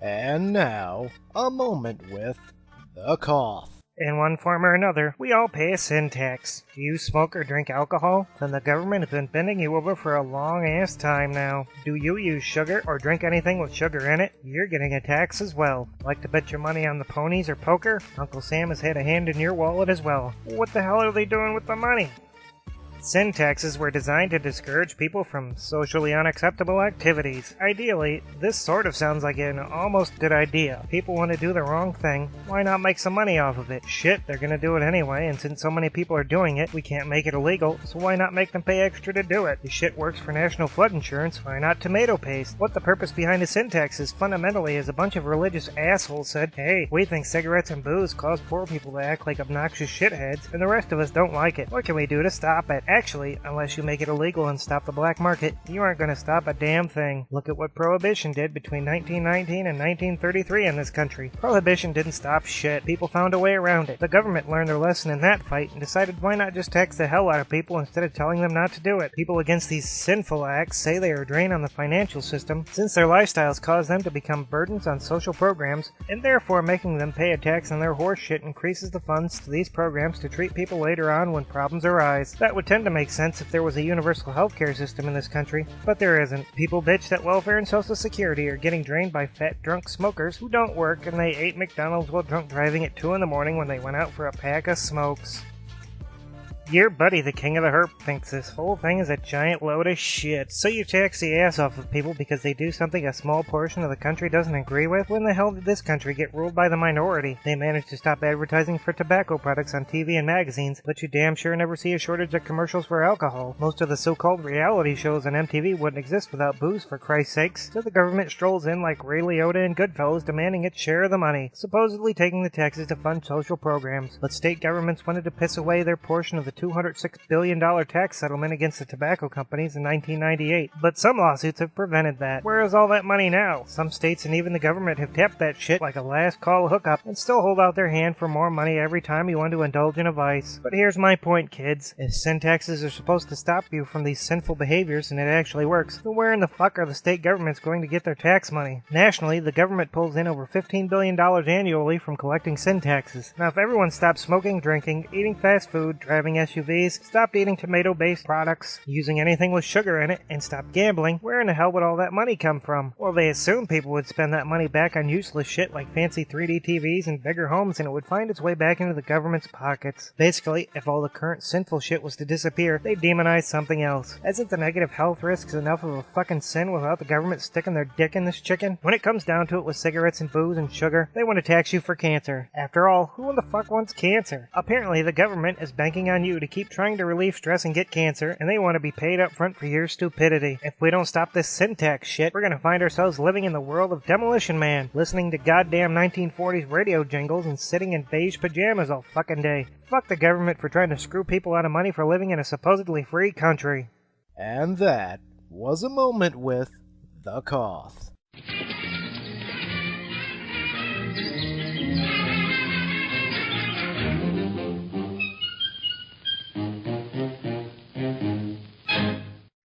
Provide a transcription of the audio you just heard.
And now, a moment with the KOTH. In one form or another, we all pay a sin tax. Do you smoke or drink alcohol? Then the government has been bending you over for a long-ass time now. Do you use sugar or drink anything with sugar in it? You're getting a tax as well. Like to bet your money on the ponies or poker? Uncle Sam has had a hand in your wallet as well. What the hell are they doing with the money? Sin taxes were designed to discourage people from socially unacceptable activities. Ideally, this sort of sounds like an almost good idea. People want to do the wrong thing. Why not make some money off of it? Shit, they're gonna do it anyway, and since so many people are doing it, we can't make it illegal, so why not make them pay extra to do it? This shit works for national flood insurance, why not tomato paste? What the purpose behind the sin tax is fundamentally is a bunch of religious assholes said, hey, we think cigarettes and booze cause poor people to act like obnoxious shitheads, and the rest of us don't like it. What can we do to stop it? Actually, unless you make it illegal and stop the black market, you aren't going to stop a damn thing. Look at what Prohibition did between 1919 and 1933 in this country. Prohibition didn't stop shit. People found a way around it. The government learned their lesson in that fight and decided why not just tax the hell out of people instead of telling them not to do it. People against these sinful acts say they are a drain on the financial system since their lifestyles cause them to become burdens on social programs, and therefore making them pay a tax on their horse shit increases the funds to these programs to treat people later on when problems arise. That would tend to make sense if there was a universal healthcare system in this country, but there isn't. People bitch that welfare and social security are getting drained by fat drunk smokers who don't work and they ate McDonald's while drunk driving at 2 in the morning when they went out for a pack of smokes. Your buddy, the king of the herp, thinks this whole thing is a giant load of shit. So you tax the ass off of people because they do something a small portion of the country doesn't agree with? When the hell did this country get ruled by the minority? They managed to stop advertising for tobacco products on TV and magazines, but you damn sure never see a shortage of commercials for alcohol. Most of the so-called reality shows on MTV wouldn't exist without booze, for Christ's sakes. So the government strolls in like Ray Liotta and Goodfellas demanding its share of the money, supposedly taking the taxes to fund social programs. But state governments wanted to piss away their portion of the $206 billion tax settlement against the tobacco companies in 1998, but some lawsuits have prevented that. Where is all that money now? Some states and even the government have tapped that shit like a last call hookup and still hold out their hand for more money every time you want to indulge in a vice. But here's my point, kids. If sin taxes are supposed to stop you from these sinful behaviors and it actually works, then where in the fuck are the state governments going to get their tax money? Nationally, the government pulls in over $15 billion annually from collecting sin taxes. Now if everyone stopped smoking, drinking, eating fast food, driving SUVs, stopped eating tomato-based products, using anything with sugar in it, and stopped gambling, where in the hell would all that money come from? Well, they assume people would spend that money back on useless shit like fancy 3D TVs and bigger homes, and it would find its way back into the government's pockets. Basically, if all the current sinful shit was to disappear, they'd demonize something else. Isn't the negative health risks enough of a fucking sin without the government sticking their dick in this chicken? When it comes down to it with cigarettes and booze and sugar, they want to tax you for cancer. After all, who in the fuck wants cancer? Apparently, the government is banking on you to keep trying to relieve stress and get cancer, and they want to be paid up front for your stupidity. If we don't stop this sin tax shit, we're gonna find ourselves living in the world of Demolition Man, listening to goddamn 1940s radio jingles and sitting in beige pajamas all fucking day. Fuck the government for trying to screw people out of money for living in a supposedly free country. And that was a moment with the KOTH.